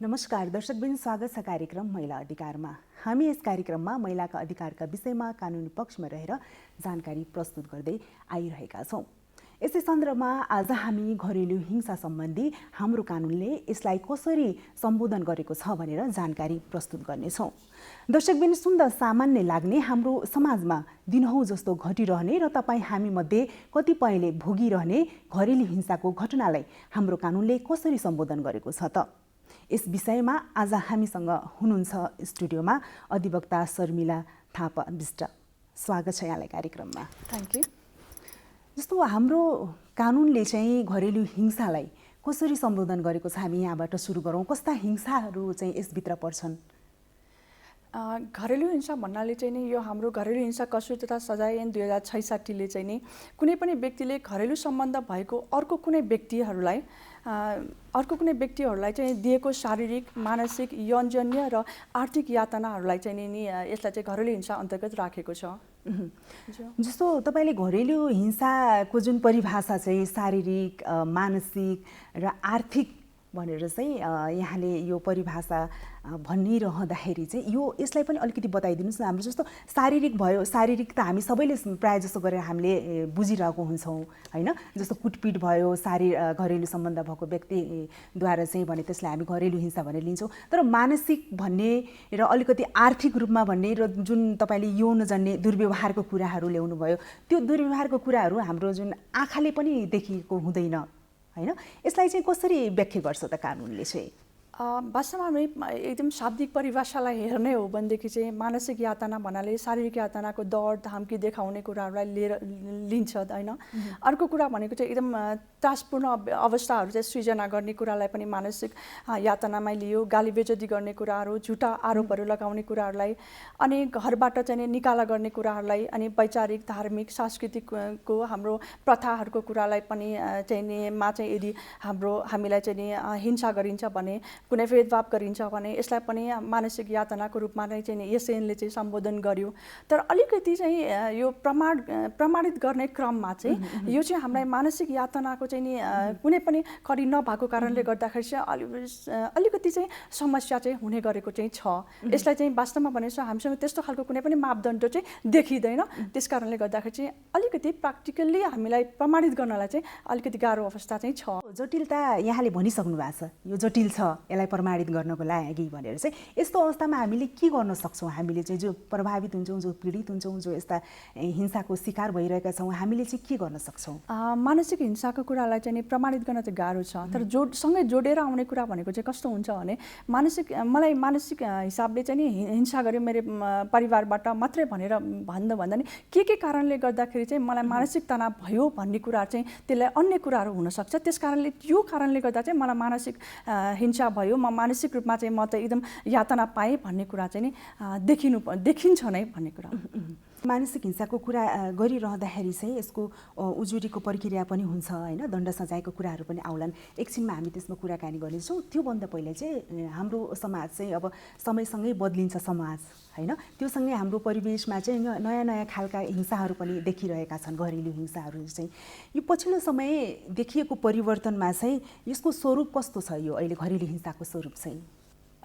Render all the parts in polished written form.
नमस्कार दर्शकबिन, स्वागत छ कार्यक्रम महिला अधिकारमा। हामी यस कार्यक्रममा महिलाका अधिकारका विषयमा कानुनी पक्षमा रहेर जानकारी प्रस्तुत गर्दै आइरहेका छौँ। यसै सन्दर्भमा आज हामी घरेलु हिंसा सम्बन्धी हाम्रो कानुनले यसलाई कसरी सम्बोधन गरेको छ भनेर जानकारी प्रस्तुत गर्नेछौँ। दर्शकबिन, सुन्दा सामान्य लाग्ने हाम्रो समाजमा दिनहौ जस्तो घटिरहने र तपाईँ हामीमध्ये कतिपयले भोगिरहने घरेलु हिंसाको घटनालाई हाम्रो कानुनले कसरी सम्बोधन गरेको छ त? यस विषयमा आज हामीसँग हुनुहुन्छ स्टुडियोमा अधिवक्ता शर्मिला थापा विष्ट। स्वागत छ यहाँलाई कार्यक्रममा। Thank you. जस्तो हाम्रो कानुनले चाहिँ घरेलु हिंसालाई कसरी सम्बोधन गरेको छ, हामी यहाँबाट सुरु गरौँ। कस्ता हिंसाहरू चाहिँ यसभित्र पर्छन्? घरेलु हिंसा भन्नाले चाहिँ नि यो हाम्रो घरेलु हिंसा कसुर तथा सजाय ऐन 2066ले चाहिँ नि कुनै पनि व्यक्तिले घरेलु सम्बन्ध भएको अर्को कुनै व्यक्तिहरूलाई चाहिँ दिएको शारीरिक, मानसिक, यौनजन्य र आर्थिक यातनाहरूलाई चाहिँ नि यसलाई चाहिँ घरेलु हिंसा अन्तर्गत राखेको छ। जस्तो तपाईँले घरेलु हिंसाको जुन परिभाषा चाहिँ शारीरिक, मानसिक र आर्थिक भनेर चाहिँ यहाँले यो परिभाषा भनिरहँदाखेरि चाहिँ यसलाई पनि अलिकति बताइदिनुहोस् न। हाम्रो जस्तो शारीरिक भयो, शारीरिक त हामी सबैले प्रायः जस्तो गरेर हामीले बुझिरहेको हुन्छौँ होइन। जस्तो कुटपिट भयो, घरेलु सम्बन्ध भएको व्यक्तिद्वारा चाहिँ भने त्यसलाई हामी घरेलु हिंसा भनेर लिन्छौँ। तर मानसिक भन्ने र अलिकति आर्थिक रूपमा भन्ने र जुन तपाईँले यौनजन्य दुर्व्यवहारको कुराहरू ल्याउनु भयो, त्यो दुर्व्यवहारको कुराहरू हाम्रो जुन आँखाले पनि देखिएको हुँदैन होइन। यसलाई चाहिँ कसरी व्याख्या गर्छ त कानुनले चाहिँ? वास्तवमा हामी एकदम शाब्दिक परिभाषालाई हेर्ने हो भनेदेखि चाहिँ मानसिक यातना भन्नाले शारीरिक यातनाको डर, धम्की देखाउने कुराहरूलाई लिएर लिन्छ होइन। अर्को कुरा भनेको चाहिँ एकदम त्रासपूर्ण अवस्थाहरू चाहिँ सृजना गर्ने कुरालाई पनि मानसिक यातनामा लियो। गाली बेइज्जती गर्ने कुराहरू, झुटा आरोपहरू लगाउने कुराहरूलाई, अनि घरबाट चाहिँ निकाला गर्ने कुराहरूलाई, अनि वैचारिक, धार्मिक, सांस्कृतिकको हाम्रो प्रथाहरूको कुरालाई पनि चाहिँ यदि हामीलाई चाहिँ हिंसा गरिन्छ भने, कुनै भेदभाव गरिन्छ भने यसलाई पनि मानसिक यातनाको रूपमा नै चाहिँ यस ऐनले चाहिँ सम्बोधन गर्यो। तर अलिकति चाहिँ यो प्रमाणित गर्ने क्रममा चाहिँ यो चाहिँ हामीलाई मानसिक यातनाको चाहिँ नि कुनै पनि कडी नभएको कारणले गर्दाखेरि चाहिँ अलिकति चाहिँ समस्या चाहिँ हुने गरेको चाहिँ छ। यसलाई चाहिँ वास्तवमा भनेको हामीसँग त्यस्तो खालको कुनै पनि मापदण्ड चाहिँ देखिँदैन। त्यस कारणले गर्दाखेरि चाहिँ अलिकति प्र्याक्टिकल्ली हामीलाई प्रमाणित गर्नलाई चाहिँ अलिकति गाह्रो अवस्था चाहिँ छ। जटिलता यहाँले भनिसक्नु भएको छ, यो जटिल छ, यसलाई प्रमाणित गर्नको लागि भनेर चाहिँ यस्तो अवस्थामा हामीले के गर्न सक्छौँ? हामीले चाहिँ जो प्रभावित हुन्छौँ, जो पीडित हुन्छौँ, जो यस्ता हिंसाको शिकार भइरहेका छौँ, हामीले चाहिँ के गर्न सक्छौँ? मानसिक हिंसाको कुरालाई चाहिँ प्रमाणित गर्न चाहिँ गाह्रो छ। तर सँगै जोडेर आउने कुरा भनेको चाहिँ कस्तो हुन्छ भने मलाई मानसिक हिसाबले चाहिँ नि हिंसा गर्यो मेरो परिवारबाट मात्रै भनेर भन्दा नि के कारणले गर्दाखेरि चाहिँ मलाई मानसिक तनाव भयो भन्ने कुरा चाहिँ त्यसलाई अन्य कुराहरू हुनसक्छ। त्यस कारणले त्यो कारणले गर्दा चाहिँ मलाई मानसिक हिंसा भयो, म मानसिक रूपमा चाहिँ म त एकदम यातना पाएँ भन्ने कुरा चाहिँ नि देखिन्छ नै भन्ने कुरा। मानसिक हिंसाको कुरा गरिरहँदाखेरि चाहिँ यसको उजुरीको प्रक्रिया पनि हुन्छ होइन, दण्ड सजायको कुराहरू पनि आउलान्। एकछिनमा हामी त्यसमा कुराकानी गर्नेछौँ। त्योभन्दा पहिला चाहिँ हाम्रो समाज चाहिँ अब समयसँगै बदलिन्छ समाज होइन। त्योसँगै हाम्रो परिवेशमा चाहिँ नयाँ नयाँ खालका हिंसाहरू पनि देखिरहेका छन्, घरेलु हिंसाहरू चाहिँ। यो पछिल्लो समय देखिएको परिवर्तनमा चाहिँ यसको स्वरूप कस्तो छ? यो अहिले घरेलु हिंसाको स्वरूप चाहिँ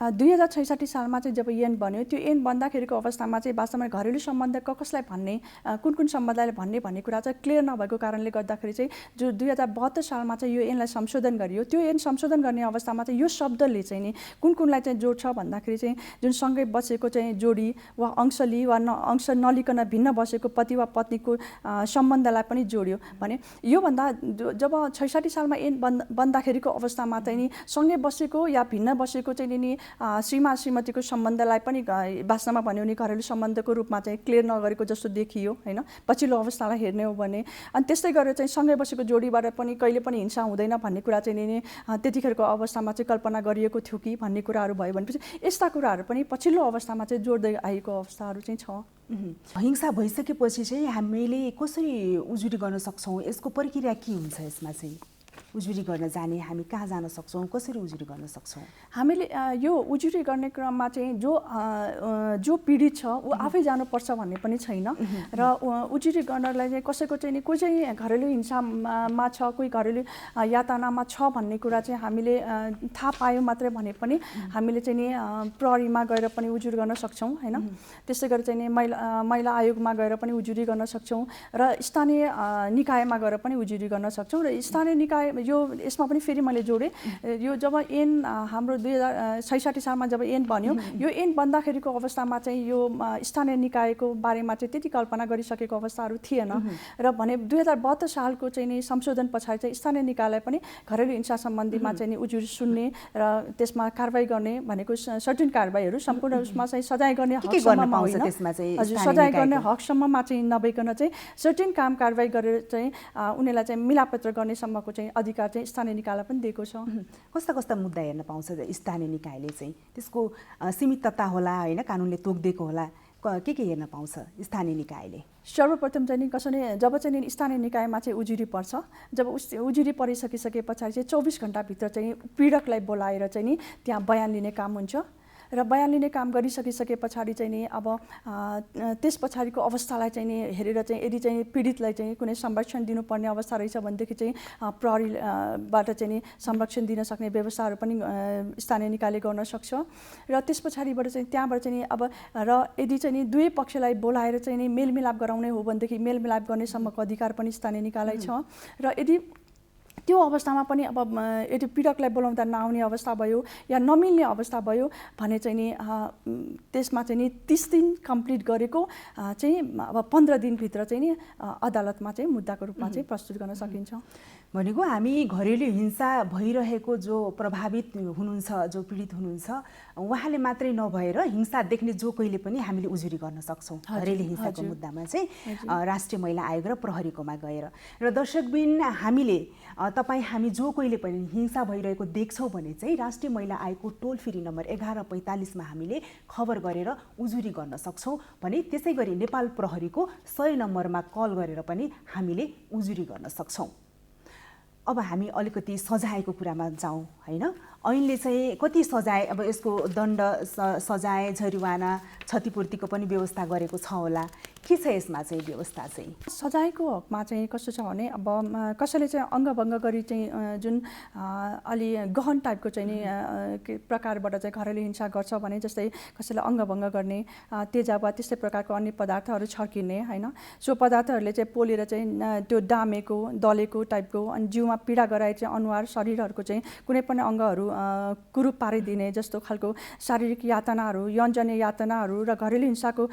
2066 सालमा चाहिँ जब ऐन बन्यो, त्यो ऐन बन्दाखेरिको अवस्थामा चाहिँ वास्तवमा घरेलु सम्बन्ध कसलाई भन्ने, कुन सम्बन्धलाई भन्ने कुरा चाहिँ क्लियर नभएको कारणले गर्दाखेरि चाहिँ जो 2072 सालमा चाहिँ यो ऐनलाई संशोधन गरियो। त्यो ऐन संशोधन गर्ने अवस्थामा चाहिँ यो शब्दले चाहिँ नि कुनलाई चाहिँ जोड्छ भन्दाखेरि चाहिँ जुन सँगै बसेको चाहिँ जोडी वा अंशली वा अंश नलिकन भिन्न बसेको पति वा पत्नीको सम्बन्धलाई पनि जोड्यो भने योभन्दा जब 66 सालमा ऐन बन्दाखेरिको अवस्थामा चाहिँ नि सँगै बसेको या भिन्न बसेको चाहिँ नि श्रीमान श्रीमतीको सम्बन्धलाई पनि वास्तवमा भन्यो भने घरेलु सम्बन्धको रूपमा चाहिँ क्लियर नगरेको जस्तो देखियो होइन, पछिल्लो अवस्थालाई हेर्ने हो भने। अनि त्यस्तै गरेर चाहिँ सँगै बसेको जोडीबाट पनि कहिले पनि हिंसा हुँदैन भन्ने कुरा चाहिँ नि त्यतिखेरको अवस्थामा चाहिँ कल्पना गरिएको थियो कि भन्ने कुराहरू भयो भनेपछि यस्ता कुराहरू पनि पछिल्लो अवस्थामा चाहिँ जोड्दै आएको अवस्थाहरू चाहिँ छ। हिंसा भइसकेपछि चाहिँ हामीले कसरी उजुरी गर्न सक्छौँ? यसको प्रक्रिया के हुन्छ यसमा चाहिँ? उजुरी गर्न जाने हामी कहाँ जान सक्छौँ, कसरी उजुरी गर्न सक्छौँ? हामीले यो उजुरी गर्ने क्रममा चाहिँ जो पीडित छ ऊ आफै जानुपर्छ भन्ने पनि छैन र उजुरी गर्नलाई चाहिँ कसैको चाहिँ कोही चाहिँ घरेलु हिंसामा छ, कोही घरेलु यातनामा छ भन्ने कुरा चाहिँ हामीले थाहा पायौँ मात्रै भने पनि हामीले चाहिँ नि प्रहरीमा गएर पनि उजुरी गर्न सक्छौँ हैन। त्यसै गरी चाहिँ नि महिला आयोगमा गएर पनि उजुरी गर्न सक्छौँ र स्थानीय निकायमा गएर पनि उजुरी गर्न सक्छौँ। र स्थानीय निकाय यो यसमा पनि फेरि मैले जोडेँ, यो जब ऐन हाम्रो 2066 सालमा जब ऐन बन्यो, यो ऐन बन्दाखेरिको अवस्थामा चाहिँ यो स्थानीय निकायको बारेमा चाहिँ त्यति कल्पना गरिसकेको अवस्थाहरू थिएन र भने 2072 सालको चाहिँ नि संशोधन पछाडि चाहिँ स्थानीय निकायलाई पनि घरेलु हिंसा सम्बन्धीमा चाहिँ नि उजुरी सुन्ने र त्यसमा कारबाही गर्ने भनेको सर्टेन कारबाहीहरू सम्पूर्ण उसमा चाहिँ सजाय गर्ने हकसम्ममा होइन, हजुर सजाय गर्ने हकसम्ममा चाहिँ नभइकन चाहिँ सर्टेन काम कारबाही गरेर चाहिँ उनीहरूलाई चाहिँ मिलापत्र गर्ने सम्मको चाहिँ अधिकार चाहिँ स्थानीय निकायलाई पनि दिएको छ। कस्ता कस्ता मुद्दा हेर्न पाउँछ स्थानीय निकायले चाहिँ? त्यसको सीमितता होला होइन, कानुनले तोकिदिएको होला, के हेर्न पाउँछ स्थानीय निकायले? सर्वप्रथम चाहिँ नि कसैले जब चाहिँ स्थानीय निकायमा चाहिँ उजुरी पर्छ, जब उजुरी परिसकिसके पछाडि चाहिँ 24 घण्टाभित्र चाहिँ पीडकलाई बोलाएर चाहिँ नि त्यहाँ बयान लिने काम हुन्छ र बयान लिने काम गरिसकिसके पछाडि चाहिँ नि अब त्यस पछाडिको अवस्थालाई चाहिँ नि हेरेर चाहिँ यदि चाहिँ पीडितलाई चाहिँ कुनै संरक्षण दिनुपर्ने अवस्था रहेछ भनेदेखि चाहिँ प्रहरीबाट चाहिँ नि संरक्षण दिन सक्ने व्यवस्थाहरू पनि स्थानीय निकायले गर्न सक्छ र त्यस पछाडिबाट चाहिँ त्यहाँबाट चाहिँ नि अब र यदि चाहिँ नि दुवै पक्षलाई बोलाएर चाहिँ नि मेलमिलाप गराउने हो भनेदेखि मेलमिलाप गर्ने सम्मको अधिकार पनि स्थानीय निकायलाई छ र यदि त्यो अवस्थामा पनि अब यदि पीडकलाई बोलाउँदा नआउने अवस्था भयो या नमिल्ने अवस्था भयो भने चाहिँ नि त्यसमा चाहिँ नि 30 दिन कम्प्लिट गरेको चाहिँ अब 15 दिनभित्र चाहिँ नि अदालतमा चाहिँ मुद्दाको रूपमा चाहिँ प्रस्तुत गर्न सकिन्छ। भनेको हामी घरेलु हिंसा भइरहेको जो प्रभावित हुनुहुन्छ, जो पीडित हुनुहुन्छ, उहाँले मात्रै नभएर हिंसा देख्ने जो कोहीले पनि हामीले उजुरी गर्न सक्छौँ घरेलु हिंसाको मुद्दामा चाहिँ राष्ट्रिय महिला आयोग र प्रहरीकोमा गएर। र दर्शकबिन हामीले हामी जो कोहीले पनि हिंसा भइरहेको देख्छौँ भने चाहिँ राष्ट्रिय महिला आयोगको टोल फ्री नम्बर 1145 हामीले खबर गरेर उजुरी गर्न सक्छौँ भने त्यसै गरी नेपाल प्रहरीको 100 नम्बरमा कल गरेर पनि हामीले उजुरी गर्न सक्छौँ। अब हामी अलिकति सजायको कुरामा जाउँ हैन। ऐनले चाहिँ कति सजाय, अब यसको दण्ड, सजाय, जरिवाना, क्षतिपूर्तिको पनि व्यवस्था गरेको छ होला, के छ यसमा चाहिँ व्यवस्था? चाहिँ सजायको हकमा चाहिँ कस्तो छ भने अब कसैले चाहिँ अङ्गभङ्ग गरी चाहिँ जुन अलि गहन टाइपको चाहिँ नि प्रकारबाट चाहिँ घरेलु हिंसा गर्छ भने जस्तै कसैले अङ्गभङ्ग गर्ने, तेजाब वा त्यस्तै प्रकारको अन्य पदार्थहरू छर्किने हैन, सो पदार्थहरूले चाहिँ पोलेर चाहिँ त्यो डामेको दलेको टाइपको अनि जिउमा पीडा गराए चाहिँ अनुहार शरीरहरूको चाहिँ कुनै पनि अङ्गहरू कुरूप पारिदिने जस्तो खालको शारीरिक यातनाहरू, यौनजन्य यातनाहरू र घरेलु हिंसाको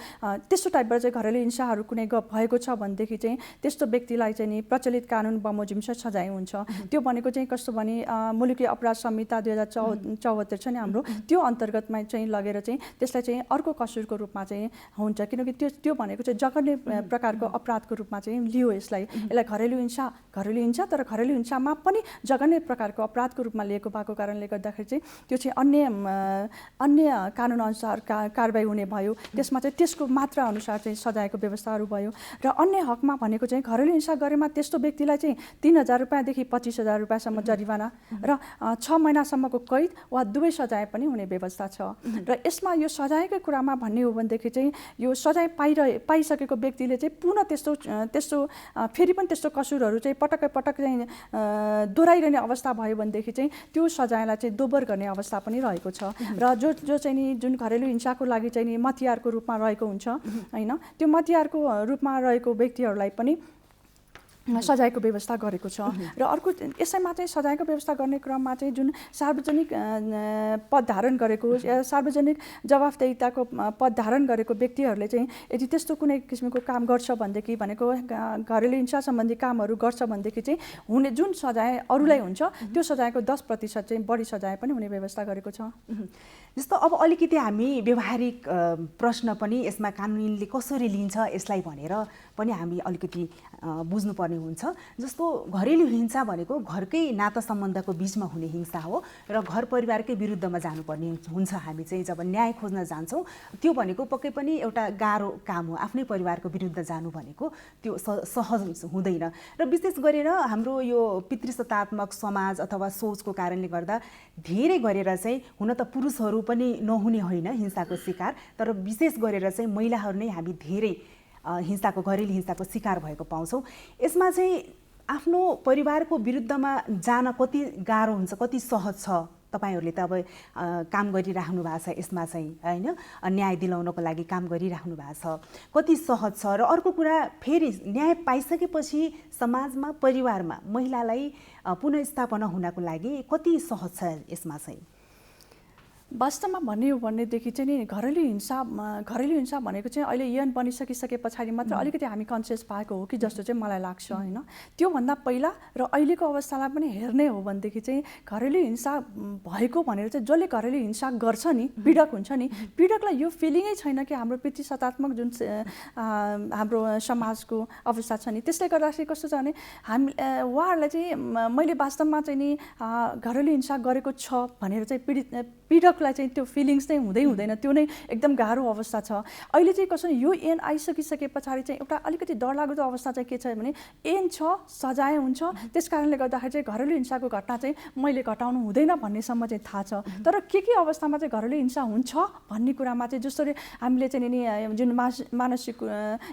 त्यस्तो टाइपबाट चाहिँ घरेलु हिंसाहरू कुनै भएको छ भनेदेखि चाहिँ त्यस्तो व्यक्तिलाई चाहिँ नि प्रचलित कानुन बमोजिम सजाय हुन्छ। त्यो भनेको चाहिँ कस्तो भने मुलुकी अपराध संहिता 2074 छ नि हाम्रो, त्यो अन्तर्गतमा चाहिँ लगेर चाहिँ त्यसलाई चाहिँ अर्को कसुरको रूपमा चाहिँ हुन्छ, किनकि त्यो भनेको चाहिँ जघन्य प्रकारको अपराधको रूपमा चाहिँ लियो। यसलाई घरेलु हिंसा तर घरेलु हिंसामा पनि जघन्य प्रकारको अपराधको रूपमा लिएको भएको कारणले गर्दाखेरि चाहिँ त्यो चाहिँ अन्य कानुन अनुसार कारबाही हुने भयो। त्यसमा चाहिँ त्यसको मात्रा अनुसार चाहिँ सजायको व्यवस्थाहरू भयो। र अन्य हकमा भनेको चाहिँ घरेलु हिंसा गरेमा त्यस्तो व्यक्तिलाई चाहिँ 3000 रुपैयाँदेखि 25,000 रुपैयाँसम्म जरिवाना र 6 महिनासम्मको कैद वा दुवै सजाय पनि हुने व्यवस्था छ। र यसमा यो सजायको कुरामा भन्ने हो भनेदेखि चाहिँ यो सजाय पाइसकेको व्यक्तिले चाहिँ पुनः त्यस्तो फेरि पनि त्यस्तो कसुरहरू चाहिँ पटक चाहिँ दोहोऱ्याइरहने अवस्था भयो भनेदेखि चाहिँ त्यो सजायलाई चाहिँ दोब्बर गर्ने अवस्था पनि रहेको छ। र जो चाहिँ नि जुन घरेलु हिंसाको लागि चाहिँ नि मतियारको रूपमा रहेको हुन्छ हैन, त्यो मतियारको रूपमा रहेको व्यक्तिहरूलाई पनि सजायको व्यवस्था गरेको छ। र अर्को यसैमा चाहिँ सजायको व्यवस्था गर्ने क्रममा चाहिँ जुन सार्वजनिक पद धारण गरेको या सार्वजनिक जवाफदेहिताको पद धारण गरेको व्यक्तिहरूले चाहिँ यदि त्यस्तो कुनै किसिमको काम गर्छ भनेदेखि भनेको घरेलु हिंसा सम्बन्धी कामहरू गर्छ भनेदेखि चाहिँ हुने जुन सजाय अरूलाई हुन्छ त्यो सजायको 10% चाहिँ बढी सजाय पनि हुने व्यवस्था गरेको छ। जस्तो अब अलिकति हामी व्यवहारिक प्रश्न पनि यसमा कानुनले कसरी लिन्छ यसलाई भनेर पनि हामी अलिकति बुझ्नुपर्ने पर्ने हुन्छ। जस्तो घरेलु हिंसा भनेको घरकै नाता सम्बन्धको बीचमा हुने हिंसा हो र घर परिवारकै विरुद्धमा जानुपर्ने हुन्छ। हामी चाहिँ जब न्याय खोज्न जान्छौँ त्यो भनेको पक्कै पनि एउटा गाह्रो काम हो। आफ्नै परिवारको विरुद्ध जानु भनेको त्यो सहज हुँदैन र विशेष गरेर हाम्रो यो पितृसत्तात्मक समाज अथवा सोचको कारणले गर्दा धेरै गरेर चाहिँ हुन त पुरुषहरू पनि नहुने होइन हिंसाको शिकार, तर विशेष गरेर चाहिँ महिलाहरू नै हामी धेरै घरेलु हिंसाको शिकार भएको पाउँछौँ। यसमा चाहिँ आफ्नो परिवारको विरुद्धमा जान कति गाह्रो हुन्छ, कति सहज छ? तपाईहरूले त अब काम गरिराख्नु भएको छ यसमा चाहिँ होइन, न्याय दिलाउनको लागि काम गरिराख्नु भएको छ, कति सहज छ? र अर्को कुरा फेरि न्याय पाइसकेपछि समाजमा परिवारमा महिलालाई पुनर्स्थापना हुनको लागि कति सहज छ यसमा चाहिँ? वास्तवमा भन्ने हो भनेदेखि चाहिँ नि घरेलु हिंसा भनेको चाहिँ अहिले यौन बनिसकिसके पछाडि मात्र अलिकति हामी कन्सियस पाएको हो कि जस्तो चाहिँ मलाई लाग्छ होइन। त्योभन्दा पहिला र अहिलेको अवस्थालाई पनि हेर्ने हो भनेदेखि चाहिँ घरेलु हिंसा भएको भनेर चाहिँ जसले घरेलु हिंसा गर्छ नि, पीडक हुन्छ नि, पीडकलाई यो फिलिङै छैन कि हाम्रो पितृसत्तात्मक जुन हाम्रो समाजको अवस्था छ नि, त्यसले गर्दाखेरि कस्तो छ भने हामी उहाँहरूलाई चाहिँ मैले वास्तवमा चाहिँ नि घरेलु हिंसा गरेको छ भनेर चाहिँ पीडकलाई चाहिँ त्यो फिलिङ्स नै हुँदैन, त्यो नै एकदम गाह्रो अवस्था छ। अहिले चाहिँ कसो यो ऐन आइसकिसके पछाडि चाहिँ एउटा अलिकति डरलाग्दो अवस्था चाहिँ के छ भने ऐन छ, सजाय हुन्छ, त्यस कारणले गर्दाखेरि चाहिँ घरेलु हिंसाको घटना चाहिँ मैले घटाउनु हुँदैन भन्नेसम्म चाहिँ थाहा छ। तर के अवस्थामा चाहिँ घरेलु हिंसा हुन्छ भन्ने कुरामा चाहिँ जसरी हामीले चाहिँ नि जुन मानसिक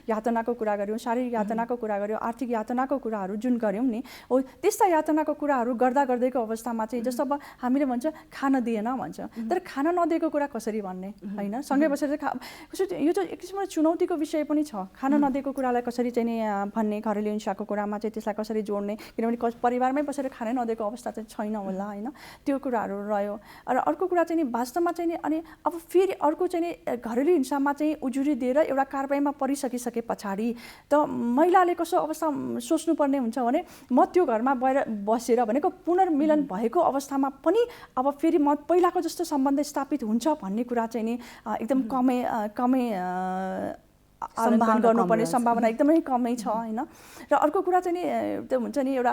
यातनाको कुरा गऱ्यौँ, शारीरिक यातनाको कुरा गऱ्यौँ, आर्थिक यातनाको कुराहरू जुन गऱ्यौँ नि, हो त्यस्ता यातनाको कुराहरू गर्दैको अवस्थामा चाहिँ जस्तो अब हामीले भन्छ खान दिएन भन्छ, तर खाना नदिएको कुरा कसरी भन्ने होइन, सँगै बसेर यो चाहिँ एक किसिमको चुनौतीको विषय पनि छ। खाना नदिएको कुरालाई कसरी चाहिँ नि भन्ने, घरेलु हिंसाको कुरामा चाहिँ त्यसलाई कसरी जोड्ने, किनभने परिवारमै बसेर खानै नदिएको अवस्था चाहिँ छैन होला होइन, त्यो कुराहरू रह्यो। र अर्को कुरा चाहिँ नि वास्तवमा चाहिँ नि अनि अब फेरि अर्को चाहिँ नि घरेलु हिंसामा चाहिँ उजुरी दिएर एउटा कारबाहीमा परिसकिसके पछाडि त महिलाले कस्तो अवस्था सोच्नुपर्ने हुन्छ भने म त्यो घरमा बसेर भनेको पुनर्मिलन भएको अवस्थामा पनि अब फेरि म पहिलाको जस्तो सम्बन्ध स्थापित हुन्छ भन्ने कुरा चाहिँ नि एकदम कमै आकलन गर्नुपर्ने सम्भावना एकदमै कमै छ होइन। र अर्को कुरा चाहिँ नि त्यो हुन्छ नि एउटा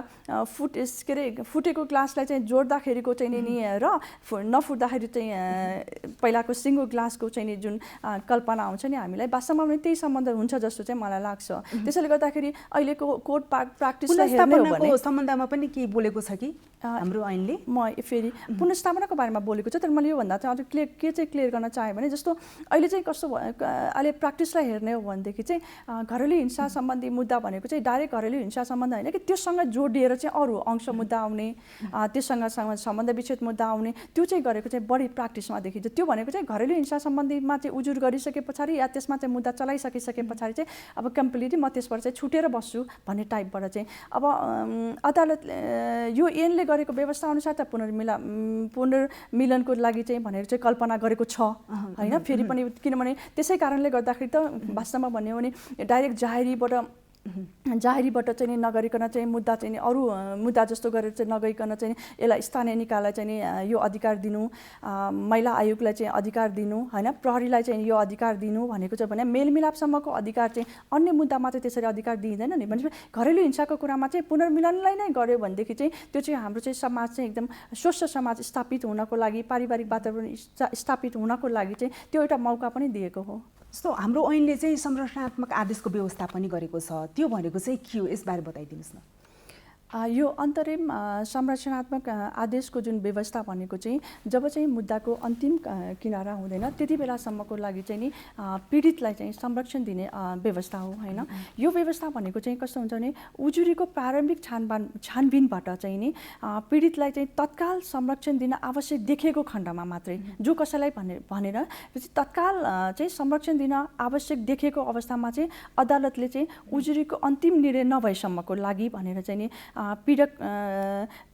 फुटेको ग्लासलाई चाहिँ जोड्दाखेरिको चाहिँ नि र नफुट्दाखेरि चाहिँ पहिलाको सिङ्गो ग्लासको चाहिँ नि जुन कल्पना आउँछ नि हामीलाई, वास्तवमा पनि त्यही सम्बन्ध हुन्छ जस्तो चाहिँ मलाई लाग्छ। त्यसैले गर्दाखेरि अहिलेको कोर्ट प्र्याक्टिसलाई हेर्ने हो भने सम्बन्धमा पनि के बोलेको छ कि हाम्रो ऐनले? म फेरि पुनर्स्थापनाको बारेमा बोलेको छ, तर मैले योभन्दा चाहिँ अझ क्लियर गर्न चाहेँ भने जस्तो अहिले चाहिँ कस्तो अहिले प्र्याक्टिसलाई हेर्ने हो भनेदेखि चाहिँ घरेलु हिंसा सम्बन्धी मुद्दा भनेको चाहिँ डाइरेक्ट घरेलु हिंसा सम्बन्ध होइन कि त्योसँग जोडिएर चाहिँ अरू अंश मुद्दा आउने, त्योसँग सम्बन्ध विच्छेद मुद्दा आउने, त्यो चाहिँ गरेको चाहिँ बढी प्र्याक्टिसमा देखिन्छ। त्यो भनेको चाहिँ घरेलु हिंसा सम्बन्धीमा चाहिँ उजुर गरिसके पछाडि या त्यसमा चाहिँ मुद्दा चलाइसकिसके पछाडि चाहिँ अब कम्प्लिटली म त्यसबाट चाहिँ छुटेर बस्छु भन्ने टाइपबाट चाहिँ अब अदालत यो ऐनले गरेको व्यवस्था अनुसार त पुनर्मिलनको लागि चाहिँ भनेर चाहिँ कल्पना गरेको छ होइन। फेरि पनि किनभने त्यसै कारणले गर्दाखेरि त वास्तवमा भन्यो भने डाइरेक्ट जाहेरीबाट चाहिँ नगरिकन चाहिँ मुद्दा चाहिँ अरू मुद्दा जस्तो गरेर चाहिँ नगइकन चाहिँ यसलाई स्थानीय निकायलाई चाहिँ यो अधिकार दिनु, महिला आयोगलाई चाहिँ अधिकार दिनु होइन, प्रहरीलाई चाहिँ यो अधिकार दिनु भनेको चाहिँ भने मेलमिलापसम्मको अधिकार चाहिँ अन्य मुद्दामा चाहिँ त्यसरी अधिकार दिइँदैन नि। भनेपछि घरेलु हिंसाको कुरामा चाहिँ पुनर्मिलनलाई नै गर्यो भनेदेखि चाहिँ त्यो चाहिँ हाम्रो चाहिँ समाज चाहिँ एकदम स्वस्थ समाज स्थापित हुनको लागि, पारिवारिक वातावरण स्थापित हुनको लागि चाहिँ त्यो एउटा मौका पनि दिएको हो। जस्तो हाम्रो ऐनले चाहिँ संरक्षणात्मक आदेशको व्यवस्था पनि गरेको छ, त्यो भनेको चाहिँ के हो, यसबारे बताइदिनुहोस् न। यो अन्तरिम संरक्षणात्मक आदेशको जुन व्यवस्था भनेको चाहिँ जब चाहिँ मुद्दाको अन्तिम किनारा हुँदैन त्यति बेलासम्मको लागि चाहिँ नि पीडितलाई चाहिँ संरक्षण दिने व्यवस्था हो होइन। यो व्यवस्था भनेको चाहिँ कस्तो हुन्छ भने उजुरीको प्रारम्भिक छानबिनबाट चाहिँ नि पीडितलाई चाहिँ तत्काल संरक्षण दिन आवश्यक देखिएको खण्डमा मात्रै जो कसैलाई भनेर तत्काल चाहिँ संरक्षण दिन आवश्यक देखिएको अवस्थामा चाहिँ अदालतले चाहिँ उजुरीको अन्तिम निर्णय नभएसम्मको लागि भनेर चाहिँ नि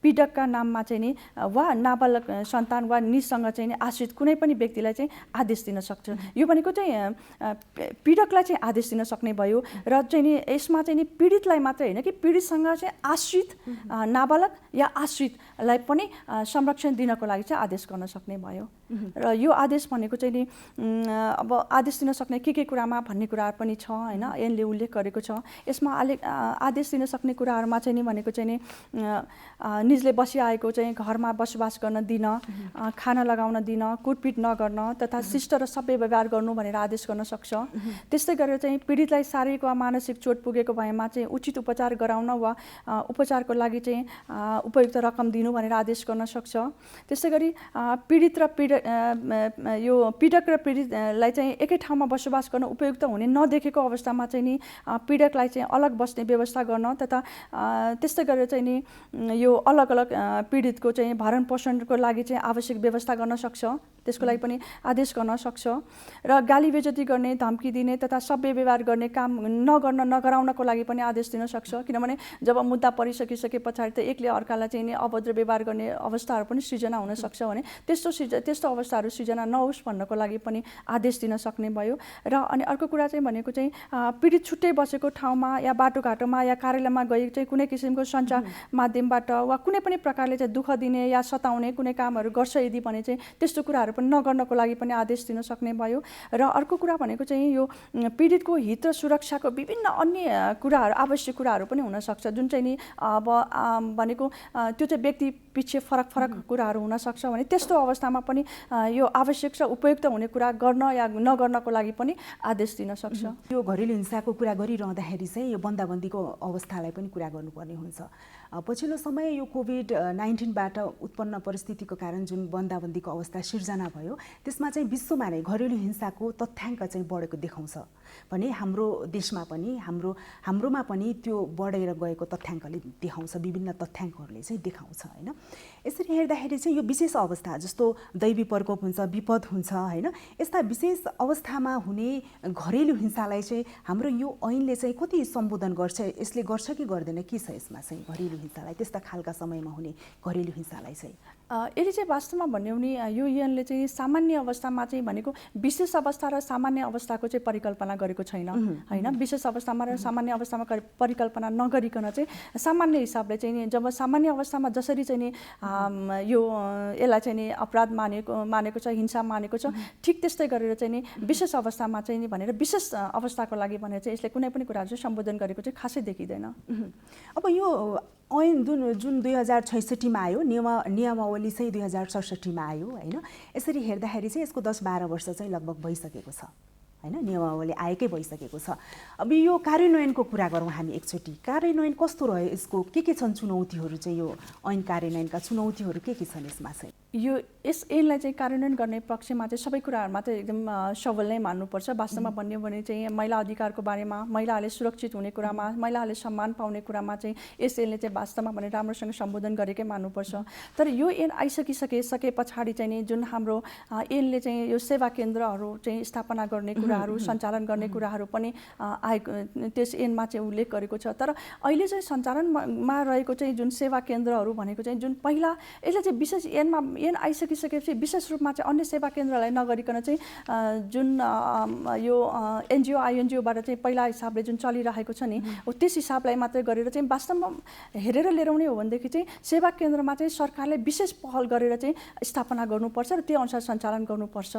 पीडकका नाममा चाहिँ नि वा नाबालक सन्तान वा निसँग चाहिँ नि आश्रित कुनै पनि व्यक्तिलाई चाहिँ आदेश दिन सक्छ। यो भनेको चाहिँ पीडकलाई चाहिँ आदेश दिन सक्ने भयो र चाहिँ नि यसमा चाहिँ नि पीडितलाई मात्रै होइन कि पीडितसँग चाहिँ आश्रित नाबालक या आश्रितलाई पनि संरक्षण दिनको लागि चाहिँ आदेश गर्न सक्ने भयो। र यो आदेश भनेको चाहिँ नि अब आदेश दिन सक्ने के कुरामा भन्ने कुराहरू पनि छ होइन, ऐनले उल्लेख गरेको छ। यसमा आदेश दिन सक्ने कुराहरूमा चाहिँ नि भनेको चाहिँ नि निजले बसिआएको चाहिँ घरमा बसोबास गर्न दिन, खाना लगाउन दिन, कुटपिट नगर्न तथा शिष्ट र सभ्य व्यवहार गर्नु भनेर आदेश गर्न सक्छ। त्यस्तै गरेर चाहिँ पीडितलाई शारीरिक वा मानसिक चोट पुगेको भएमा चाहिँ उचित उपचार गराउन वा उपचारको लागि चाहिँ उपयुक्त रकम दिनु भनेर आदेश गर्न सक्छ। त्यस्तै गरी पीडक र पीडितलाई चाहिँ एकै ठाउँमा बसोबास गर्न उपयुक्त हुने नदेखेको अवस्थामा चाहिँ नि पीडकलाई चाहिँ अलग बस्ने व्यवस्था गर्न तथा त्यस्तै गरेर चाहिँ नि यो अलग अलग पीडितको चाहिँ भरण पोषणको लागि चाहिँ आवश्यक व्यवस्था गर्न सक्छ। त्यसको लागि पनि आदेश गर्न सक्छ। र गाली बेइज्जती गर्ने, धम्की दिने तथा सभ्य व्यवहार गर्ने काम नगराउनको लागि पनि आदेश दिन सक्छ। किनभने जब मुद्दा परिसकिसके पछाडि त एकले अर्कालाई चाहिँ नि अभद्र व्यवहार गर्ने अवस्थाहरू पनि सृजना हुन सक्छ भने त्यस्तो अवस्थाहरू सृजना नहोस् भन्नको लागि पनि आदेश दिन सक्ने भयो। र अनि अर्को कुरा चाहिँ भनेको चाहिँ पीडित छुट्टै बसेको ठाउँमा या बाटोघाटोमा या कार्यालयमा गई चाहिँ कुनै किसिमको सञ्चार माध्यमबाट वा कुनै पनि प्रकारले चाहिँ दुःख दिने या सताउने कुनै कामहरू गर्छ यदि भने चाहिँ त्यस्तो कुराहरू पनि नगर्नको लागि पनि आदेश दिन सक्ने भयो। र अर्को कुरा भनेको चाहिँ यो पीडितको हित र सुरक्षाको विभिन्न अन्य कुराहरू, आवश्यक कुराहरू पनि हुनसक्छ जुन चाहिँ नि अब भनेको त्यो चाहिँ व्यक्ति पछि फरक कुराहरू हुनसक्छ भने त्यस्तो अवस्थामा पनि यो आवश्यक र उपयुक्त हुने कुरा गर्न या नगर्नको लागि पनि आदेश दिन सक्छ। यो घरेलु हिंसाको कुरा गरिरहँदाखेरि चाहिँ यो बन्दाबन्दीको अवस्थालाई पनि कुरा गर्नुपर्ने हुन्छ। पछिल्लो समय यो कोभिड-19बाट उत्पन्न परिस्थितिको कारण जुन बन्दाबन्दीको अवस्था सिर्जना भयो त्यसमा चाहिँ विश्वमा नै घरेलु हिंसाको तथ्याङ्क चाहिँ बढेको देखाउँछ भने हाम्रो देशमा पनि हाम्रोमा पनि त्यो बढेर गएको तथ्याङ्कले देखाउँछ, विभिन्न तथ्याङ्कहरूले चाहिँ देखाउँछ होइन। यसरी हेर्दाखेरि चाहिँ यो विशेष अवस्था जस्तो दैवी प्रकोप हुन्छ, विपद हुन्छ होइन, यस्ता विशेष अवस्थामा हुने घरेलु हिंसालाई चाहिँ हाम्रो यो ऐनले चाहिँ कति सम्बोधन गर्छ, यसले गर्छ कि गर्दैन, के छ यसमा चाहिँ घरेलु हिंसालाई, त्यस्ता खालका समयमा हुने घरेलु हिंसालाई चाहिँ? यसले चाहिँ वास्तवमा भन्यो भने यो ऐनले चाहिँ सामान्य अवस्थामा चाहिँ भनेको विशेष अवस्था र सामान्य अवस्थाको चाहिँ परिकल्पना गरेको छैन होइन। विशेष अवस्थामा र सामान्य अवस्थामा परिकल्पना नगरिकन चाहिँ सामान्य हिसाबले चाहिँ नि जब सामान्य अवस्थामा जसरी चाहिँ नि यो यसलाई चाहिँ नि अपराध मानेको छ, हिंसा मानेको छ, ठिक त्यस्तै गरेर चाहिँ नि विशेष अवस्थामा चाहिँ नि भनेर विशेष अवस्थाको लागि भनेर चाहिँ यसले कुनै पनि कुराहरू चाहिँ सम्बोधन गरेको चाहिँ खासै देखिँदैन। अब यो ऐन जुन 2066मा आयो, नियमावली चाहिँ 2067मा आयो होइन। यसरी हेर्दाखेरि चाहिँ यसको 10-12 वर्ष चाहिँ लगभग भइसकेको छ होइन, नियमावली आएकै भइसकेको छ। अब यो कार्यान्वयनको कुरा गरौँ हामी एकचोटि। कार्यान्वयन कस्तो रह्यो, यसको के छन् चुनौतीहरू चाहिँ, यो ऐन कार्यान्वयनका चुनौतीहरू के छन् यसमा चाहिँ? यस ऐनलाई चाहिँ कार्यान्वयन गर्ने पक्षमा चाहिँ सबै कुराहरूमा चाहिँ एकदम सबल नै मान्नुपर्छ। वास्तवमा भन्यो भने चाहिँ महिला अधिकारको बारेमा, महिलाहरूले सुरक्षित हुने कुरामा, महिलाहरूले सम्मान पाउने कुरामा चाहिँ यस ऐनले चाहिँ वास्तवमा भने राम्रोसँग सम्बोधन गरेकै मान्नुपर्छ। तर यो ऐन आइसके पछाडि चाहिँ नि जुन हाम्रो ऐनले चाहिँ यो सेवा केन्द्रहरू चाहिँ स्थापना गर्ने कुराहरू, सञ्चालन गर्ने कुराहरू पनि आएको त्यस ऐनमा चाहिँ उल्लेख गरेको छ। तर अहिले चाहिँ सञ्चालनमा रहेको चाहिँ जुन सेवा केन्द्रहरू भनेको चाहिँ जुन पहिला यसले चाहिँ विशेष ऐन आइसकिसकेपछि विशेष रूपमा चाहिँ अन्य सेवा केन्द्रलाई नगरिकन चाहिँ जुन यो एनजिओ आइएनजिओबाट चाहिँ पहिला हिसाबले जुन चलिरहेको छ नि त्यस हिसाबलाई मात्रै गरेर चाहिँ वास्तवमा हेरेर लिएर हो भनेदेखि चाहिँ सेवा केन्द्रमा चाहिँ सरकारले विशेष पहल गरेर चाहिँ स्थापना गर्नुपर्छ र त्यो अनुसार सञ्चालन गर्नुपर्छ।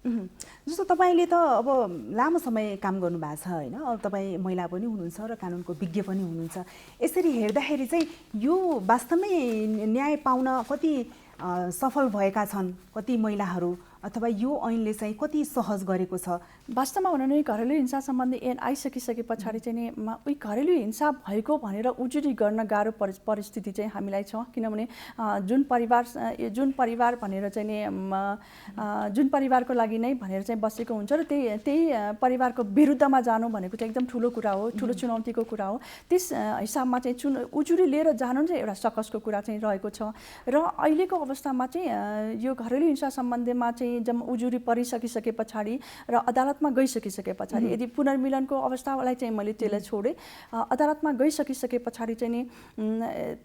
जस्तो तपाईँले त अब लामो समय काम गर्नुभएको छ होइन, अब तपाईँ महिला पनि हुनुहुन्छ र कानुनको विज्ञ पनि हुनुहुन्छ। यसरी हेर्दाखेरि चाहिँ यो वास्तवमै न्याय पाउन कति सफल भएका छन् कति महिलाहरू, अथवा यो ऐनले चाहिँ कति सहज गरेको छ? वास्तवमा हुन नै घरेलु हिंसा सम्बन्धी ऐन आइसकिसके पछाडि चाहिँ नि उही घरेलु हिंसा भएको भनेर उजुरी गर्न गाह्रो परिस्थिति चाहिँ हामीलाई छ। किनभने जुन परिवार भनेर चाहिँ नि जुन परिवारको लागि नै भनेर चाहिँ बसेको हुन्छ र त्यही परिवारको विरुद्धमा जानु भनेको चाहिँ एकदम ठुलो कुरा हो, ठुलो चुनौतीको कुरा हो। त्यस हिसाबमा चाहिँ उजुरी लिएर जानु चाहिँ एउटा सकसको कुरा चाहिँ रहेको छ। र अहिलेको अवस्थामा चाहिँ यो घरेलु हिंसा सम्बन्धमा चाहिँ जब उजुरी परिसकिसके पछाडि र अदालतमा गइसकिसके पछाडि यदि पुनर्मिलनको अवस्थालाई चाहिँ मैले त्यसलाई छोडेँ, अदालतमा गइसकिसके पछाडि चाहिँ नि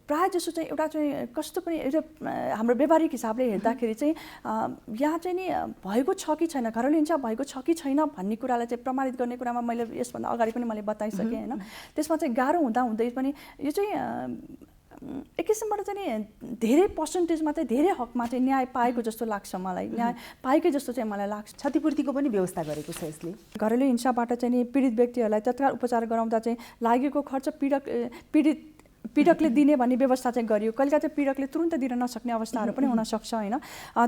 प्रायः जसो चाहिँ एउटा चाहिँ कस्तो पनि एउटा हाम्रो व्यावहारिक हिसाबले हेर्दाखेरि चाहिँ यहाँ चाहिँ नि भएको छ कि छैन, घरेलु हिंसा भएको छ कि छैन भन्ने कुरालाई चाहिँ प्रमाणित गर्ने कुरामा मैले यसभन्दा अगाडि पनि मैले बताइसकेँ होइन। त्यसमा चाहिँ गाह्रो हुँदै पनि यो चाहिँ एक किसिमबाट चाहिँ नि धेरै पर्सेन्टेजमा चाहिँ धेरै हकमा चाहिँ न्याय पाएको जस्तो लाग्छ मलाई, न्याय पाएकै जस्तो चाहिँ मलाई लाग्छ। क्षतिपूर्तिको पनि व्यवस्था गरेको छ यसले। घरेलु हिंसाबाट चाहिँ नि पीडित व्यक्तिहरूलाई तत्काल उपचार गराउँदा चाहिँ लागेको खर्च पीडकले दिने भन्ने व्यवस्था चाहिँ गरियो। कहिलेका चाहिँ पीडकले तुरुन्त दिन नसक्ने अवस्थाहरू पनि हुनसक्छ होइन।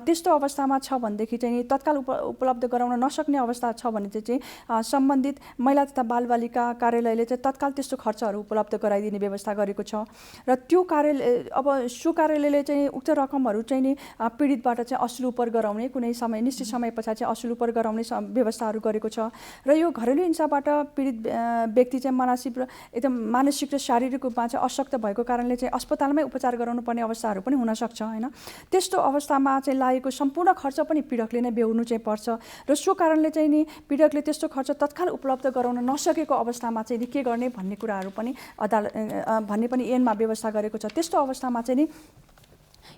त्यस्तो अवस्थामा छ भनेदेखि चाहिँ तत्काल उपलब्ध गराउन नसक्ने अवस्था छ भने चाहिँ सम्बन्धित महिला तथा बालबालिका कार्यालयले चाहिँ तत्काल त्यस्तो खर्चहरू उपलब्ध गराइदिने व्यवस्था गरेको छ। र त्यो कार्यालय अब सो कार्यालयले चाहिँ उक्त रकमहरू चाहिँ नि पीडितबाट चाहिँ असुल उपर गराउने, कुनै समय निश्चित समय पछाडि चाहिँ असुल उपर गराउने व्यवस्थाहरू गरेको छ। र यो घरेलु हिंसाबाट पीडित व्यक्ति चाहिँ मानसिक र शारीरिक रूपमा चाहिँ अशक्त भएको कारणले चाहिँ अस्पतालमै उपचार गराउनु पर्ने अवस्थाहरू पनि हुनसक्छ होइन। त्यस्तो अवस्थामा चाहिँ लागेको सम्पूर्ण खर्च पनि पीडकले नै बेहोर्नु चाहिँ पर्छ। र सो कारणले चाहिँ नि पीडकले त्यस्तो खर्च तत्काल उपलब्ध गराउन नसकेको अवस्थामा चाहिँ नि के गर्ने भन्ने कुराहरू पनि भन्ने पनि ऐनमा व्यवस्था गरेको छ। त्यस्तो अवस्थामा चाहिँ नि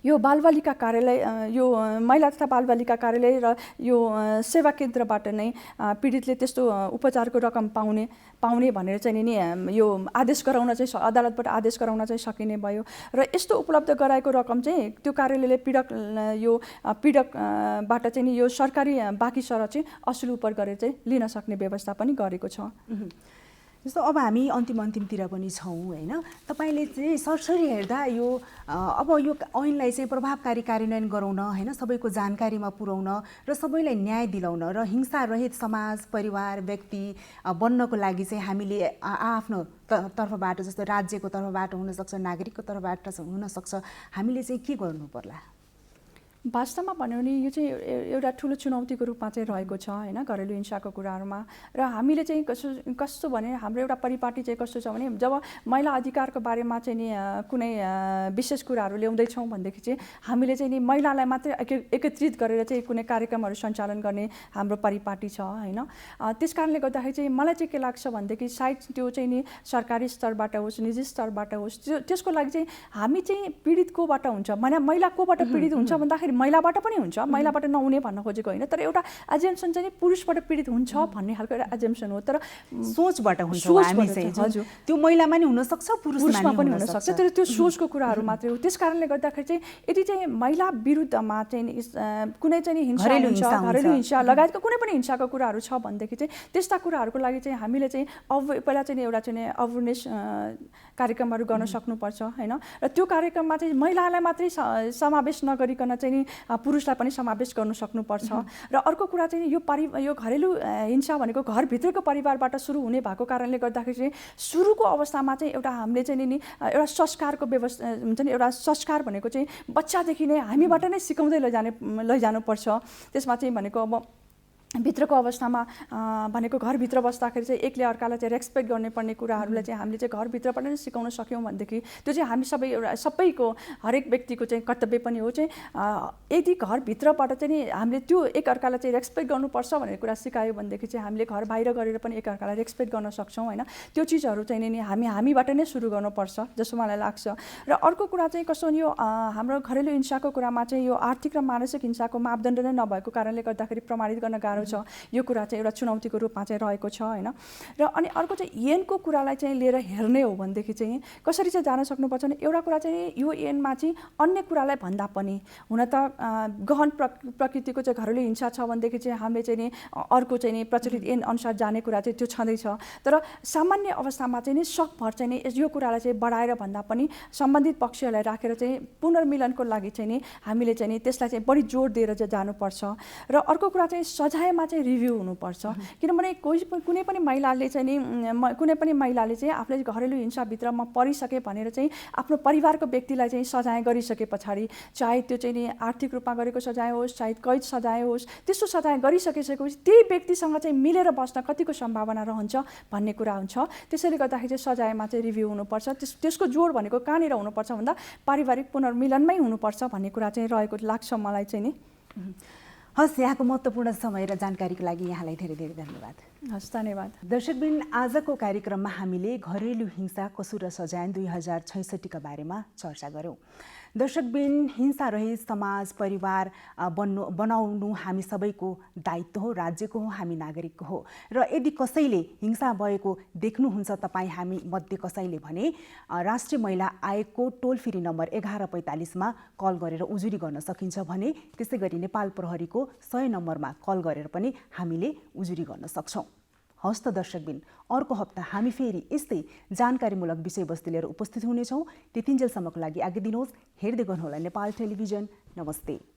यो बालबालिका कार्यालय, यो महिला तथा बालबालिका कार्यालय र यो सेवा केन्द्रबाट नै पीडितले त्यस्तो उपचारको रकम पाउने भनेर चाहिँ नि यो आदेश गराउन चाहिँ अदालतबाट आदेश गराउन चाहिँ सकिने भयो। र यस्तो उपलब्ध गराएको रकम चाहिँ त्यो कार्यालयले पीडकबाट चाहिँ नि यो सरकारी बाँकी सर चाहिँ असुल उपर गरेर चाहिँ लिन सक्ने व्यवस्था पनि गरेको छ। जस्तो अब हामी अन्तिमतिर पनि छौँ होइन। तपाईँले चाहिँ सरसरी हेर्दा यो अब यो ऐनलाई चाहिँ प्रभावकारी कार्यान्वयन गराउन होइन, सबैको जानकारीमा पुर्याउन र सबैलाई न्याय दिलाउन र हिंसा रहित समाज, परिवार, व्यक्ति बन्नको लागि चाहिँ हामीले आफ्नो तर्फबाट, जस्तो राज्यको तर्फबाट हुनसक्छ, नागरिकको तर्फबाट हुनसक्छ, हामीले चाहिँ के गर्नु पर्ला? वास्तवमा भन्यो भने यो चाहिँ एउटा ठुलो चुनौतीको रूपमा चाहिँ रहेको छ होइन घरेलु हिंसाको कुराहरूमा। र हामीले चाहिँ कस्तो भने हाम्रो एउटा परिपाटी चाहिँ कस्तो छ भने जब महिला अधिकारको बारेमा चाहिँ नि कुनै विशेष कुराहरू ल्याउँदैछौँ भनेदेखि चाहिँ हामीले चाहिँ नि महिलालाई मात्रै एकत्रित गरेर चाहिँ कुनै कार्यक्रमहरू सञ्चालन गर्ने हाम्रो परिपाटी छ होइन। त्यस कारणले गर्दाखेरि चाहिँ मलाई चाहिँ के लाग्छ भनेदेखि सायद त्यो चाहिँ नि सरकारी स्तरबाट होस्, निजी स्तरबाट होस्, त्यसको लागि चाहिँ हामी चाहिँ पीडित कोबाट हुन्छ, महिला कोबाट पीडित हुन्छ भन्दाखेरि महिलाबाट पनि हुन्छ, महिलाबाट नहुने भन्न खोजेको होइन। तर एउटा एजम्सन चाहिँ पुरुषबाट पीडित हुन्छ भन्ने खालको एउटा एजम्सन हो। तर सोचबाट हुन्छ हामी चाहिँ, हजुर, त्यो महिलामा नि हुनसक्छ, पुरुषमा पनि हुनसक्छ। तर त्यो सोचको कुराहरू मात्रै हो। त्यस कारणले गर्दाखेरि चाहिँ यदि चाहिँ महिला विरुद्धमा चाहिँ कुनै चाहिँ घरेलु हिंसा लगायतको कुनै पनि हिंसाको कुराहरू छ भनेदेखि चाहिँ त्यस्ता कुराहरूको लागि चाहिँ हामीले चाहिँ पहिला चाहिँ एउटा चाहिँ अवेरनेस कार्यक्रमहरू गर्न सक्नुपर्छ होइन। र त्यो कार्यक्रममा चाहिँ महिलालाई मात्रै समावेश नगरिकन चाहिँ नि पुरुषलाई पनि समावेश गर्नु सक्नुपर्छ। र अर्को कुरा चाहिँ यो घरेलु हिंसा भनेको घरभित्रको परिवारबाट सुरु हुने भएको कारणले गर्दाखेरि चाहिँ सुरुको अवस्थामा चाहिँ एउटा हामीले चाहिँ नि एउटा संस्कारको व्यवस्था हुन्छ नि, एउटा संस्कार भनेको चाहिँ बच्चादेखि नै हामीबाट नै सिकाउँदै लैजानुपर्छ। त्यसमा चाहिँ भनेको अब भित्रको अवस्थामा भनेको घरभित्र बस्दाखेरि चाहिँ एकले अर्कालाई चाहिँ रेस्पेक्ट गर्नुपर्ने कुराहरूलाई चाहिँ हामीले चाहिँ घरभित्रबाट नै सिकाउन सक्यौँ भनेदेखि त्यो चाहिँ हामी सबैको हरेक व्यक्तिको चाहिँ कर्तव्य पनि हो। चाहिँ यदि घरभित्रबाट चाहिँ नि हामीले त्यो एकअर्कालाई चाहिँ रेस्पेक्ट गर्नुपर्छ भन्ने कुरा सिकायो भनेदेखि चाहिँ हामीले घर बाहिर गरेर पनि एकअर्कालाई रेस्पेक्ट गर्न सक्छौँ होइन। त्यो चिजहरू चाहिँ नि हामीबाट नै सुरु गर्नुपर्छ जस्तो मलाई लाग्छ। र अर्को कुरा चाहिँ कस्तो यो हाम्रो घरेलु हिंसाको कुरामा चाहिँ यो आर्थिक र मानसिक हिंसाको मापदण्ड नै नभएको कारणले गर्दाखेरि प्रमाणित गर्न गाह्रो छ। यो कुरा चाहिँ एउटा चुनौतीको रूपमा चाहिँ रहेको छ होइन। र अनि अर्को चाहिँ ऐनको कुरालाई चाहिँ लिएर हेर्ने हो भनेदेखि चाहिँ कसरी चाहिँ जान सक्नुपर्छ भने एउटा कुरा चाहिँ यो ऐनमा चाहिँ अन्य कुरालाई भन्दा पनि हुन त गहन प्रकृतिको चाहिँ घरेलु हिंसा छ भनेदेखि चाहिँ हामीले चाहिँ नि अर्को चाहिँ नि प्रचलित ऐन अनुसार जाने कुरा चाहिँ त्यो छँदैछ। तर सामान्य अवस्थामा चाहिँ नि सकभर चाहिँ नि यो कुरालाई चाहिँ बढाएर भन्दा पनि सम्बन्धित पक्षहरूलाई राखेर चाहिँ पुनर्मिलनको लागि चाहिँ नि हामीले चाहिँ नि त्यसलाई चाहिँ बढी जोड दिएर चाहिँ जानुपर्छ। र अर्को कुरा चाहिँ सजायमा चाहिँ रिभ्यू हुनुपर्छ। किनभने कुनै पनि महिलाले चाहिँ आफूले घरेलु हिंसाभित्रमा परिसके भनेर चाहिँ आफ्नो परिवारको व्यक्तिलाई चाहिँ सजाय गरिसके पछाडि चाहे त्यो चाहिँ नि आर्थिक रूपमा गरेको सजाय होस्, चाहे कैद सजाय होस्, त्यस्तो सजाय गरिसकेपछि त्यही व्यक्तिसँग चाहिँ मिलेर बस्न कतिको सम्भावना रहन्छ भन्ने कुरा हुन्छ। त्यसैले गर्दाखेरि चाहिँ सजायमा चाहिँ रिभ्यू हुनुपर्छ। त्यसको जोड भनेको कहाँनिर हुनुपर्छ भन्दा पारिवारिक पुनर्मिलनमै हुनुपर्छ भन्ने कुरा चाहिँ रहेको लाग्छ मलाई चाहिँ नि। हस्, यहाँको महत्त्वपूर्ण समय र जानकारीको लागि यहाँलाई धेरै धेरै धन्यवाद। हस्, धन्यवाद। दर्शकबिन, आजको कार्यक्रममा हामीले घरेलु हिंसा कसुर र सजाय 2066 का बारेमा चर्चा गऱ्यौँ। दर्शकबिन, हिंसा रहित समाज परिवार बनाउनु हामी सबैको दायित्व हो, राज्यको हो, हामी नागरिकको हो। र यदि कसैले हिंसा भएको देख्नुहुन्छ तपाईँ हामी मध्ये कसैले भने राष्ट्रिय महिला आयोगको टोल फ्री नम्बर 1145 कल गरेर उजुरी गर्न सकिन्छ भने त्यसै गरी नेपाल प्रहरीको 100 नम्बरमा कल गरेर पनि हामीले उजुरी गर्न सक्छौँ। हस्त दर्शकबिन, अर्को हप्ता हामी फेरि यस्तै जानकारीमूलक विषयवस्तु लिएर उपस्थित हुनेछौँ। त्यतिन्जेलसम्मको लागि आज्ञा दिनुहोस्। हेर्दै गर्नुहोला नेपाल टेलिभिजन। नमस्ते।